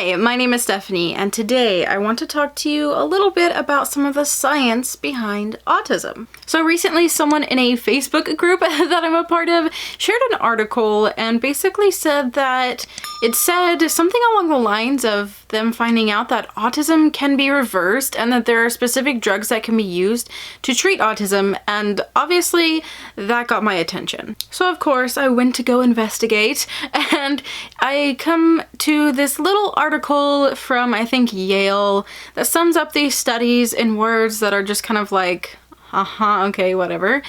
Hi, my name is Bethany, and today I want to talk to you a little bit about some of the science behind autism. So recently someone in a Facebook group that I'm a part of shared an article and basically said that it said something along the lines of them finding out that autism can be reversed and that there are specific drugs that can be used to treat autism, and obviously that got my attention. So of course I went to go investigate, and I come to this little article from, I think, Yale that sums up these studies in words that are just kind of like, okay, whatever.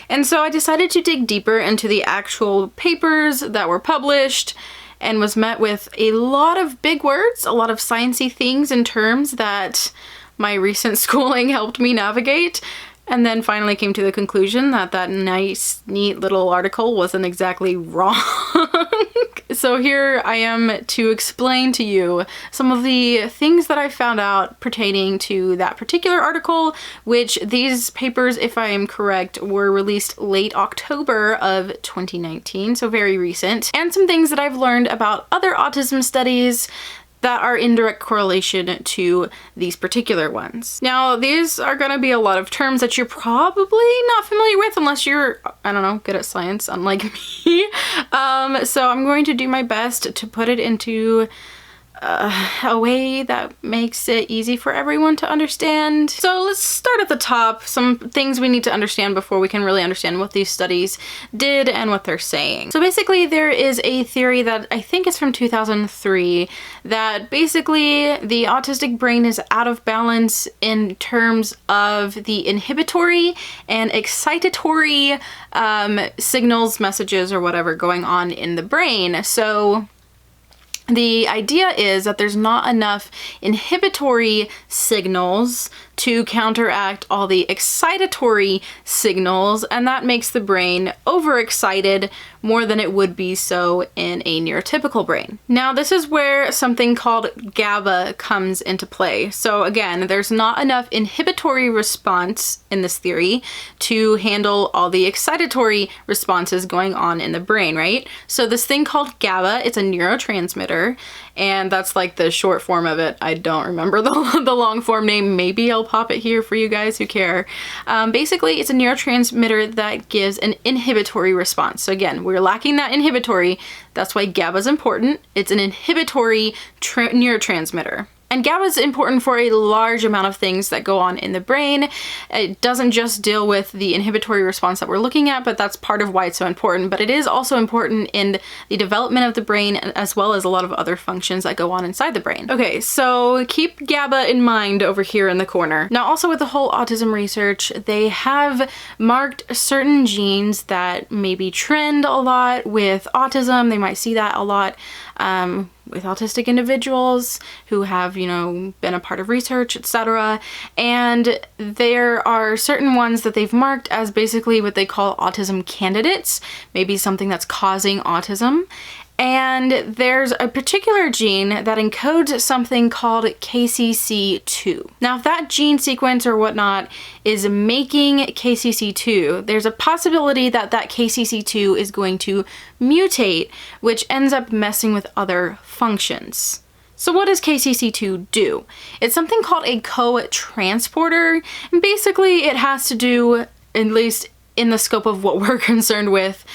And so I decided to dig deeper into the actual papers that were published and was met with a lot of big words, a lot of sciencey things and terms that my recent schooling helped me navigate. And then finally came to the conclusion that that nice, neat little article wasn't exactly wrong. So here I am to explain to you some of the things that I found out pertaining to that particular article, which these papers, if I am correct, were released late October of 2019, so very recent, and some things that I've learned about other autism studies that are in direct correlation to these particular ones. Now, these are gonna be a lot of terms that you're probably not familiar with unless you're, I don't know, good at science, unlike me. So I'm going to do my best to put it into a way that makes it easy for everyone to understand. So let's start at the top, some things we need to understand before we can really understand what these studies did and what they're saying. So basically there is a theory that I think is from 2003 that basically the autistic brain is out of balance in terms of the inhibitory and excitatory signals, messages, or whatever going on in the brain. So the idea is that there's not enough inhibitory signals to counteract all the excitatory signals, and that makes the brain overexcited more than it would be so in a neurotypical brain. Now, this is where something called GABA comes into play. So again, there's not enough inhibitory response in this theory to handle all the excitatory responses going on in the brain, right? So this thing called GABA, it's a neurotransmitter, and that's like the short form of it. I don't remember the long form name. Maybe I'll pop it here for you guys who care. Basically, it's a neurotransmitter that gives an inhibitory response. So again, we're lacking that inhibitory. That's why GABA is important. It's an inhibitory neurotransmitter. And GABA is important for a large amount of things that go on in the brain. It doesn't just deal with the inhibitory response that we're looking at, but that's part of why it's so important. But it is also important in the development of the brain, as well as a lot of other functions that go on inside the brain. Okay, so keep GABA in mind over here in the corner. Now, also with the whole autism research, they have marked certain genes that maybe trend a lot with autism. They might see that a lot with autistic individuals who have, you know, been a part of research, etc. And there are certain ones that they've marked as basically what they call autism candidates, maybe something that's causing autism. And there's a particular gene that encodes something called KCC2. Now, if that gene sequence or whatnot is making KCC2, there's a possibility that that KCC2 is going to mutate, which ends up messing with other functions. So what does KCC2 do? It's something called a co-transporter, and basically it has to do, at least in the scope of what we're concerned with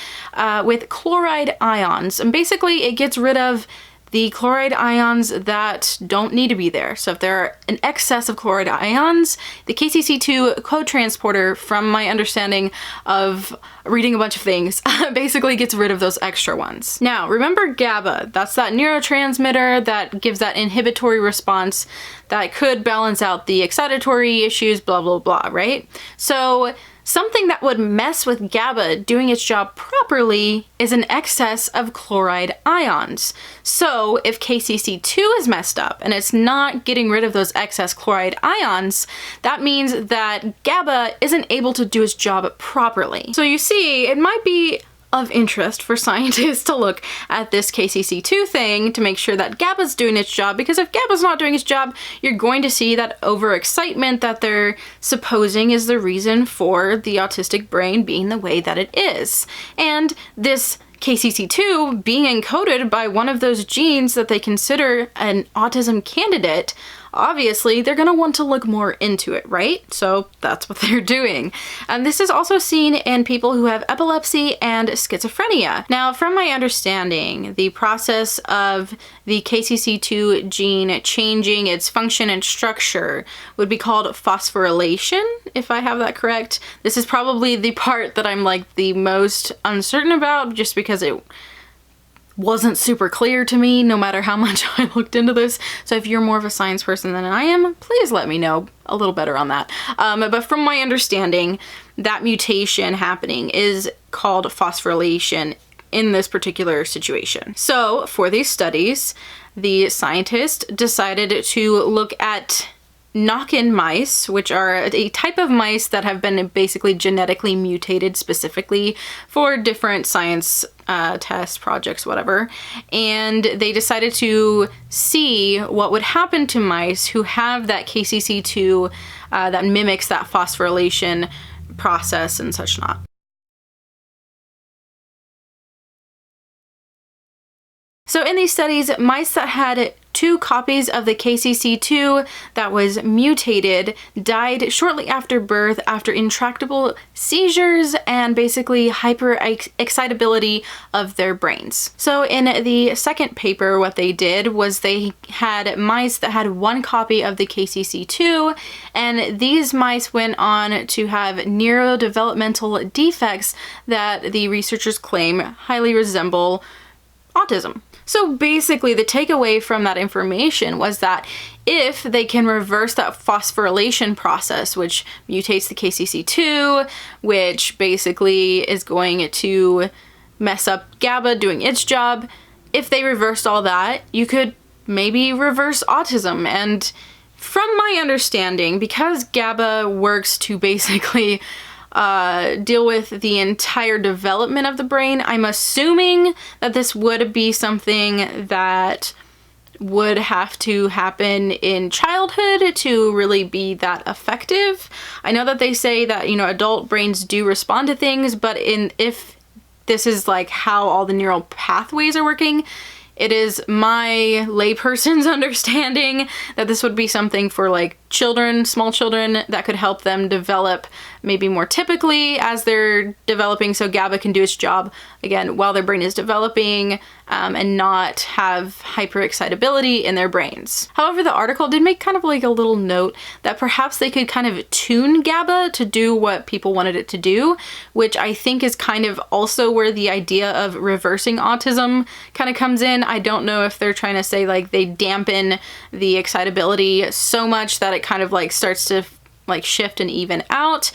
chloride ions. And basically it gets rid of the chloride ions that don't need to be there. So if there are an excess of chloride ions, the KCC2 co-transporter, from my understanding of reading a bunch of things, basically gets rid of those extra ones. Now, remember GABA, that's that neurotransmitter that gives that inhibitory response that could balance out the excitatory issues, blah, blah, blah, right? So something that would mess with GABA doing its job properly is an excess of chloride ions. So if KCC2 is messed up and it's not getting rid of those excess chloride ions, that means that GABA isn't able to do its job properly. So you see, it might be of interest for scientists to look at this KCC2 thing to make sure that GABA's doing its job, because if GABA's not doing its job, you're going to see that overexcitement that they're supposing is the reason for the autistic brain being the way that it is. And this KCC2 being encoded by one of those genes that they consider an autism candidate, obviously they're going to want to look more into it, right? So that's what they're doing. And this is also seen in people who have epilepsy and schizophrenia. Now, from my understanding, the process of the KCC2 gene changing its function and structure would be called phosphorylation, if I have that correct. This is probably the part that I'm like the most uncertain about, just because it wasn't super clear to me no matter how much I looked into this. So if you're more of a science person than I am, please let me know a little better on that. But from my understanding, that mutation happening is called phosphorylation in this particular situation. So for these studies, the scientists decided to look at knock-in mice, which are a type of mice that have been basically genetically mutated specifically for different science tests, projects, whatever. And they decided to see what would happen to mice who have that KCC2 that mimics that phosphorylation process and such not. So in these studies, mice that had 2 copies of the KCC2 that was mutated died shortly after birth after intractable seizures and basically hyperexcitability of their brains. So in the second paper, what they did was they had mice that had 1 copy of the KCC2, and these mice went on to have neurodevelopmental defects that the researchers claim highly resemble autism. So basically the takeaway from that information was that if they can reverse that phosphorylation process, which mutates the KCC2, which basically is going to mess up GABA doing its job, if they reversed all that, you could maybe reverse autism. And from my understanding, because GABA works to basically deal with the entire development of the brain, I'm assuming that this would be something that would have to happen in childhood to really be that effective. I know that they say that, you know, adult brains do respond to things, but if this is like how all the neural pathways are working, it is my layperson's understanding that this would be something for like children, small children, that could help them develop maybe more typically as they're developing, so GABA can do its job again while their brain is developing and not have hyperexcitability in their brains. However, the article did make kind of like a little note that perhaps they could kind of tune GABA to do what people wanted it to do, which I think is kind of also where the idea of reversing autism kind of comes in. I don't know if they're trying to say like they dampen the excitability so much that it kind of like starts to like shift and even out.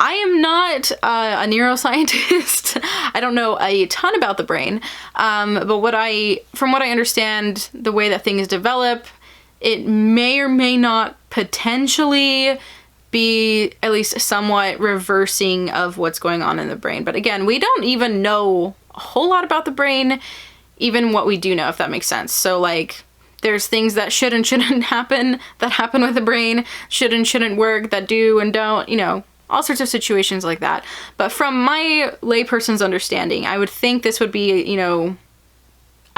I am not a neuroscientist. I don't know a ton about the brain, but from what I understand, the way that things develop, it may or may not potentially be at least somewhat reversing of what's going on in the brain. But again, we don't even know a whole lot about the brain, even what we do know, if that makes sense. So like, there's things that should and shouldn't happen that happen with the brain, should and shouldn't work, that do and don't, you know, all sorts of situations like that. But from my layperson's understanding, I would think this would be, you know,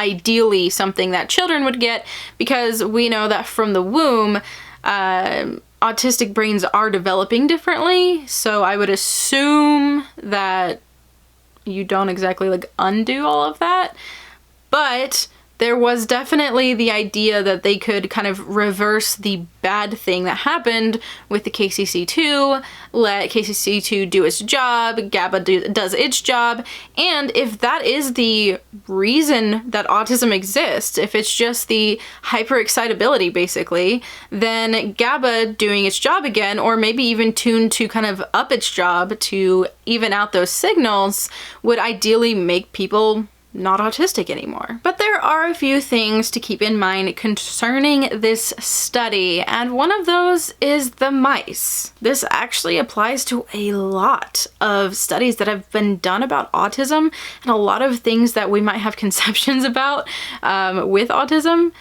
ideally something that children would get, because we know that from the womb, autistic brains are developing differently. So I would assume that you don't exactly like undo all of that. But there was definitely the idea that they could kind of reverse the bad thing that happened with the KCC2, let KCC2 do its job, GABA does its job, and if that is the reason that autism exists, if it's just the hyperexcitability basically, then GABA doing its job again, or maybe even tuned to kind of up its job to even out those signals, would ideally make people not autistic anymore. But there are a few things to keep in mind concerning this study, and one of those is the mice. This actually applies to a lot of studies that have been done about autism and a lot of things that we might have conceptions about with autism.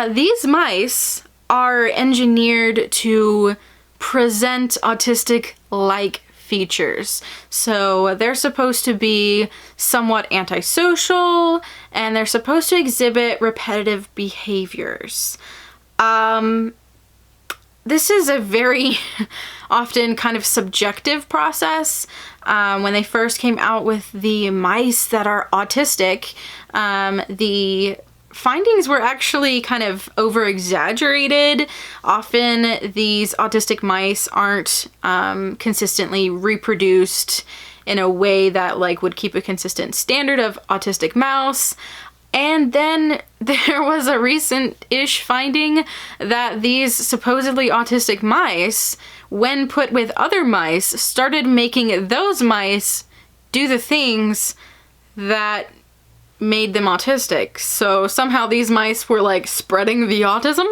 These mice are engineered to present autistic-like features. So they're supposed to be somewhat antisocial, and they're supposed to exhibit repetitive behaviors. This is a very often kind of subjective process. When they first came out with the mice that are autistic, the findings were actually kind of over-exaggerated. Often these autistic mice aren't consistently reproduced in a way that like would keep a consistent standard of autistic mouse. And then there was a recent-ish finding that these supposedly autistic mice, when put with other mice, started making those mice do the things that made them autistic. So somehow these mice were like spreading the autism.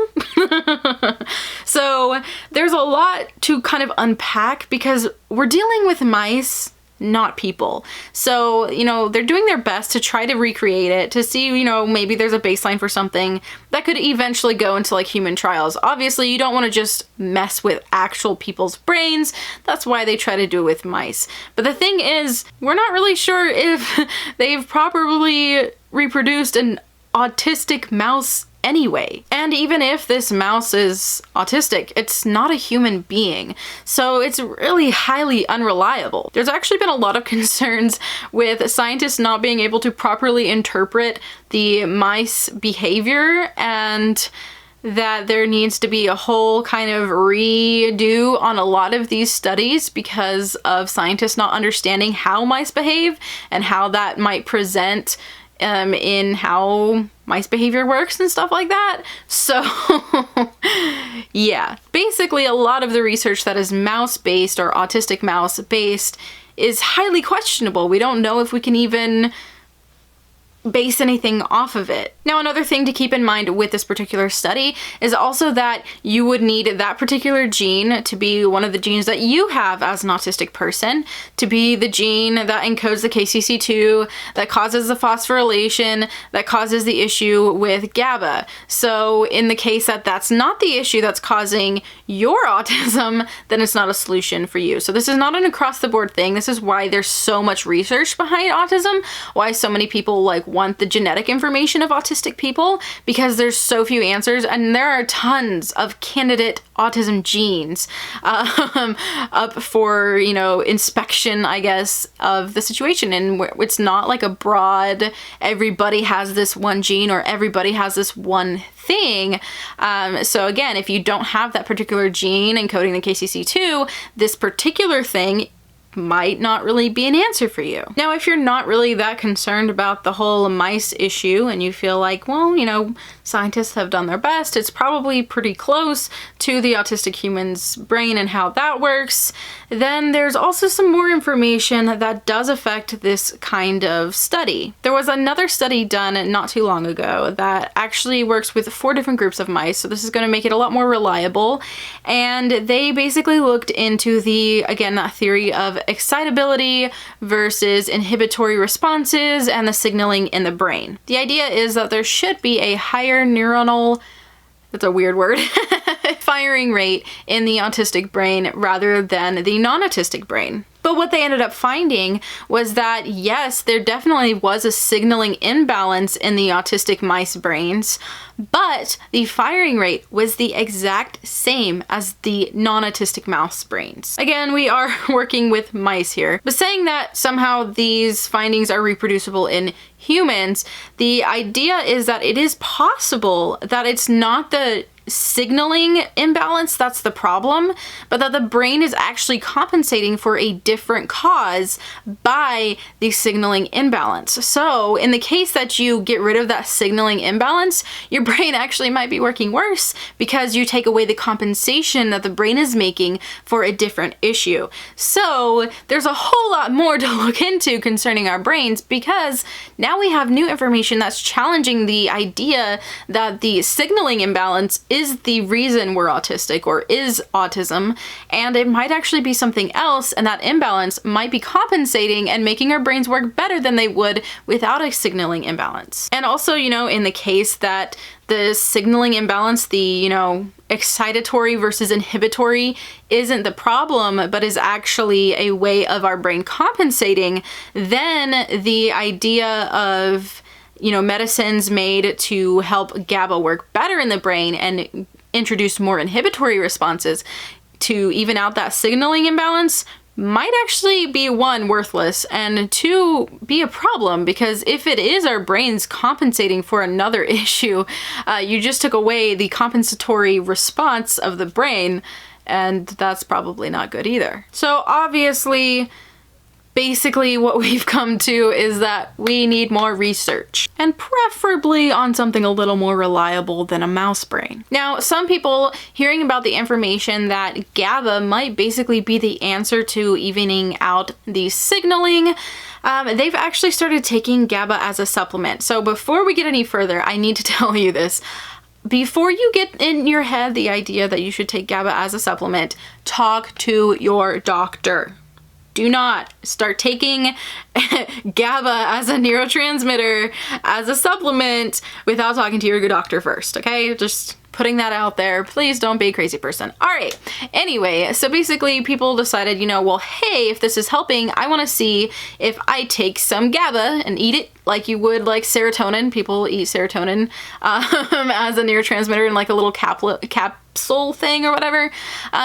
So there's a lot to kind of unpack because we're dealing with mice, not people. So, you know, they're doing their best to try to recreate it, to see, you know, maybe there's a baseline for something that could eventually go into like human trials. Obviously, you don't want to just mess with actual people's brains. That's why they try to do it with mice. But the thing is, we're not really sure if they've properly reproduced an autistic mouse anyway. And even if this mouse is autistic, it's not a human being. So it's really highly unreliable. There's actually been a lot of concerns with scientists not being able to properly interpret the mice behavior, and that there needs to be a whole kind of redo on a lot of these studies because of scientists not understanding how mice behave and how that might present in how mice behavior works and stuff like that. So yeah, basically a lot of the research that is mouse-based or autistic mouse-based is highly questionable. We don't know if we can even base anything off of it. Now, another thing to keep in mind with this particular study is also that you would need that particular gene to be one of the genes that you have as an autistic person, to be the gene that encodes the KCC2, that causes the phosphorylation, that causes the issue with GABA. So in the case that that's not the issue that's causing your autism, then it's not a solution for you. So this is not an across-the-board thing. This is why there's so much research behind autism, why so many people like want the genetic information of autistic people, because there's so few answers, and there are tons of candidate autism genes up for, you know, inspection, I guess, of the situation. And it's not like a broad, everybody has this one gene or everybody has this one thing. So again, if you don't have that particular gene encoding the KCC2, this particular thing might not really be an answer for you. Now, if you're not really that concerned about the whole mice issue and you feel like, well, you know, scientists have done their best, it's probably pretty close to the autistic human's brain and how that works, then there's also some more information that does affect this kind of study. There was another study done not too long ago that actually works with 4 different groups of mice, so this is going to make it a lot more reliable, and they basically looked into the, again, that theory of excitability versus inhibitory responses and the signaling in the brain. The idea is that there should be a higher neuronal, that's a weird word, firing rate in the autistic brain rather than the non-autistic brain. But what they ended up finding was that, yes, there definitely was a signaling imbalance in the autistic mice brains, but the firing rate was the exact same as the non-autistic mouse brains. Again, we are working with mice here, but saying that somehow these findings are reproducible in humans, the idea is that it is possible that it's not the signaling imbalance that's the problem, but that the brain is actually compensating for a different cause by the signaling imbalance. So in the case that you get rid of that signaling imbalance, your brain actually might be working worse because you take away the compensation that the brain is making for a different issue. So there's a whole lot more to look into concerning our brains, because now we have new information that's challenging the idea that the signaling imbalance is is the reason we're autistic or is autism, and it might actually be something else, and that imbalance might be compensating and making our brains work better than they would without a signaling imbalance. And also, you know, in the case that the signaling imbalance, the, you know, excitatory versus inhibitory isn't the problem, but is actually a way of our brain compensating, then the idea of, you know, medicines made to help GABA work better in the brain and introduce more inhibitory responses to even out that signaling imbalance might actually be, one, worthless, and two, be a problem, because if it is our brains compensating for another issue, you just took away the compensatory response of the brain, and that's probably not good either. So obviously, basically what we've come to is that we need more research, and preferably on something a little more reliable than a mouse brain. Now, some people hearing about the information that GABA might basically be the answer to evening out the signaling, they've actually started taking GABA as a supplement. So before we get any further, I need to tell you this. Before you get in your head the idea that you should take GABA as a supplement, talk to your doctor. Do not start taking GABA as a neurotransmitter, as a supplement, without talking to your doctor first, okay? Just putting that out there. Please don't be a crazy person. All right. Anyway, so basically people decided, you know, well, hey, if this is helping, I want to see if I take some GABA and eat it like you would like serotonin. People eat serotonin as a neurotransmitter in like a little capsule thing or whatever.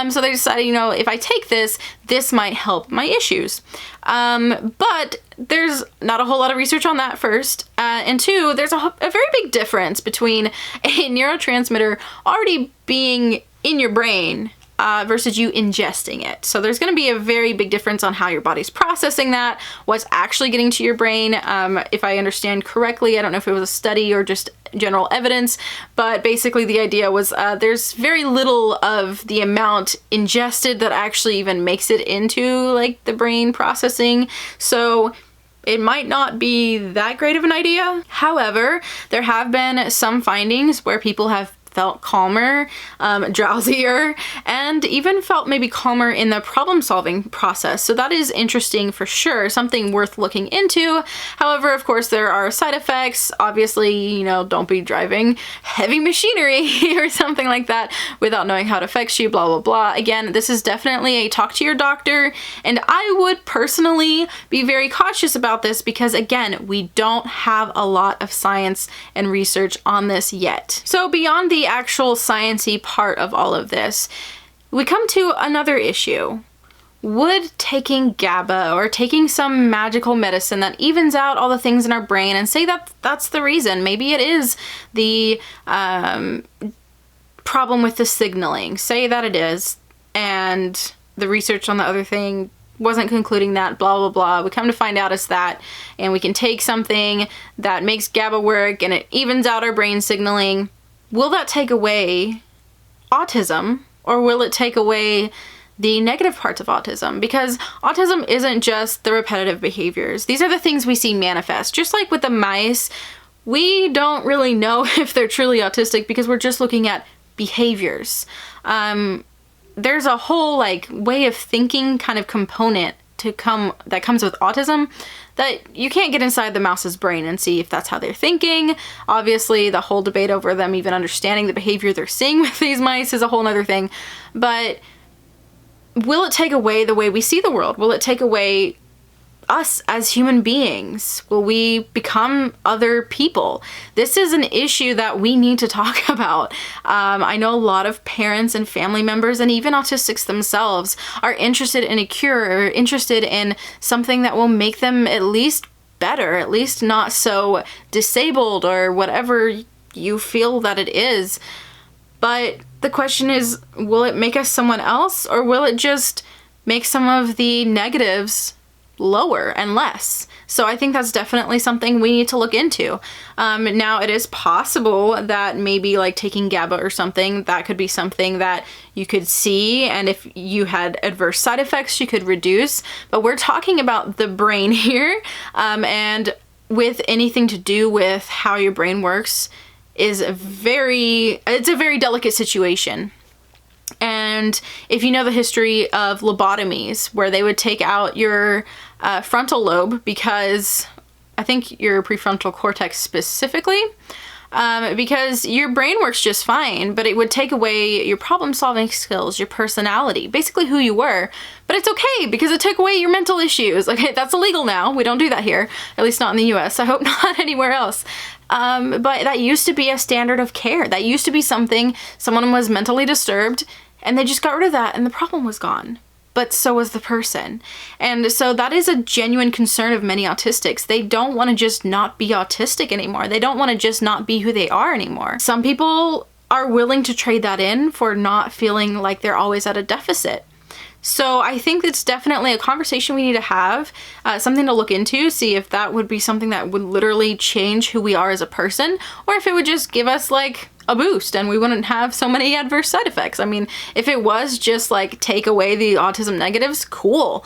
So they decided, you know, if I take this, this might help my issues. But there's not a whole lot of research on that first. And two, there's a very big difference between a neurotransmitter already being in your brain versus you ingesting it. So there's going to be a very big difference on how your body's processing that, what's actually getting to your brain. If I understand correctly, I don't know if it was a study or just general evidence, but basically the idea was there's very little of the amount ingested that actually even makes it into like the brain processing. So it might not be that great of an idea. However, there have been some findings where people have felt calmer, drowsier, and even felt maybe calmer in the problem-solving process. So that is interesting for sure, something worth looking into. However, of course, there are side effects. Obviously, you know, don't be driving heavy machinery or something like that without knowing how it affects you, blah, blah, blah. Again, this is definitely a talk to your doctor, and I would personally be very cautious about this because, again, we don't have a lot of science and research on this yet. So beyond the actual sciencey part of all of this, we come to another issue. Would taking GABA or taking some magical medicine that evens out all the things in our brain, and say that that's the reason, maybe it is the problem with the signaling, say that it is, and the research on the other thing wasn't concluding that, blah, blah, blah. We come to find out it's that, and we can take something that makes GABA work and it evens out our brain signaling. Will that take away autism, or will it take away the negative parts of autism? Because autism isn't just the repetitive behaviors. These are the things we see manifest. Just like with the mice, we don't really know if they're truly autistic because we're just looking at behaviors. There's a whole like way of thinking kind of component that comes with autism that you can't get inside the mouse's brain and see if that's how they're thinking. Obviously, the whole debate over them even understanding the behavior they're seeing with these mice is a whole nother thing. But will it take away the way we see the world? Will it take away us as human beings? Will we become other people? This is an issue that we need to talk about. I know a lot of parents and family members and even autistics themselves are interested in a cure, or interested in something that will make them at least better, at least not so disabled or whatever you feel that it is. But the question is, will it make us someone else, or will it just make some of the negatives lower and less? So I think that's definitely something we need to look into. Now, it is possible that maybe like taking GABA or something, that could be something that you could see, and if you had adverse side effects, you could reduce. But we're talking about the brain here, and with anything to do with how your brain works, is it's a very delicate situation. And if you know the history of lobotomies, where they would take out your frontal lobe, because I think your prefrontal cortex specifically, because your brain works just fine, but it would take away your problem-solving skills, your personality, basically who you were. But it's okay, because it took away your mental issues. Like, that's illegal now. We don't do that here, at least not in the US. I hope not anywhere else. But that used to be a standard of care. That used to be something, someone was mentally disturbed, and they just got rid of that, and the problem was gone. But so was the person. And so that is a genuine concern of many autistics. They don't want to just not be autistic anymore. They don't want to just not be who they are anymore. Some people are willing to trade that in for not feeling like they're always at a deficit. So I think it's definitely a conversation we need to have, something to look into, see if that would be something that would literally change who we are as a person, or if it would just give us like a boost and we wouldn't have so many adverse side effects. I mean, if it was just like take away the autism negatives, cool.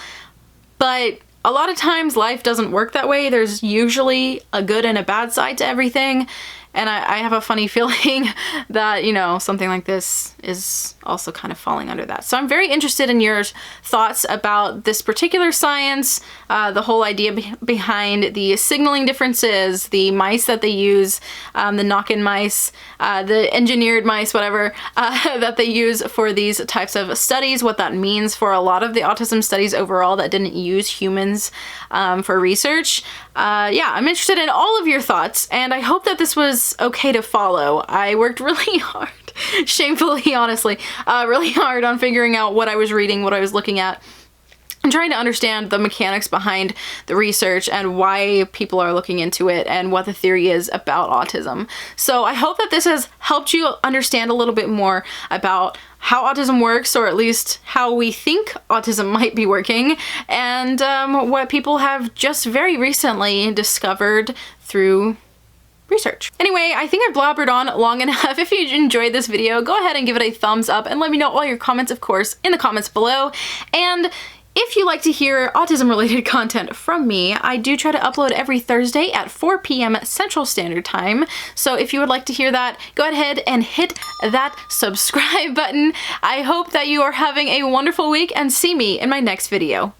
But a lot of times life doesn't work that way. There's usually a good and a bad side to everything. And I have a funny feeling that, you know, something like this is also kind of falling under that. So I'm very interested in your thoughts about this particular science, the whole idea behind the signaling differences, the mice that they use, the knock-in mice, the engineered mice, whatever, that they use for these types of studies, what that means for a lot of the autism studies overall that didn't use humans for research. Yeah, I'm interested in all of your thoughts, and I hope that this was okay to follow. I worked really hard, shamefully, honestly, really hard on figuring out what I was reading, what I was looking at, and trying to understand the mechanics behind the research and why people are looking into it and what the theory is about autism. So I hope that this has helped you understand a little bit more about how autism works, or at least how we think autism might be working, and what people have just very recently discovered through research. Anyway, I think I've blabbered on long enough. If you enjoyed this video, go ahead and give it a thumbs up and let me know all your comments, of course, in the comments below. And if you like to hear autism-related content from me, I do try to upload every Thursday at 4 p.m. Central Standard Time. So if you would like to hear that, go ahead and hit that subscribe button. I hope that you are having a wonderful week, and see me in my next video.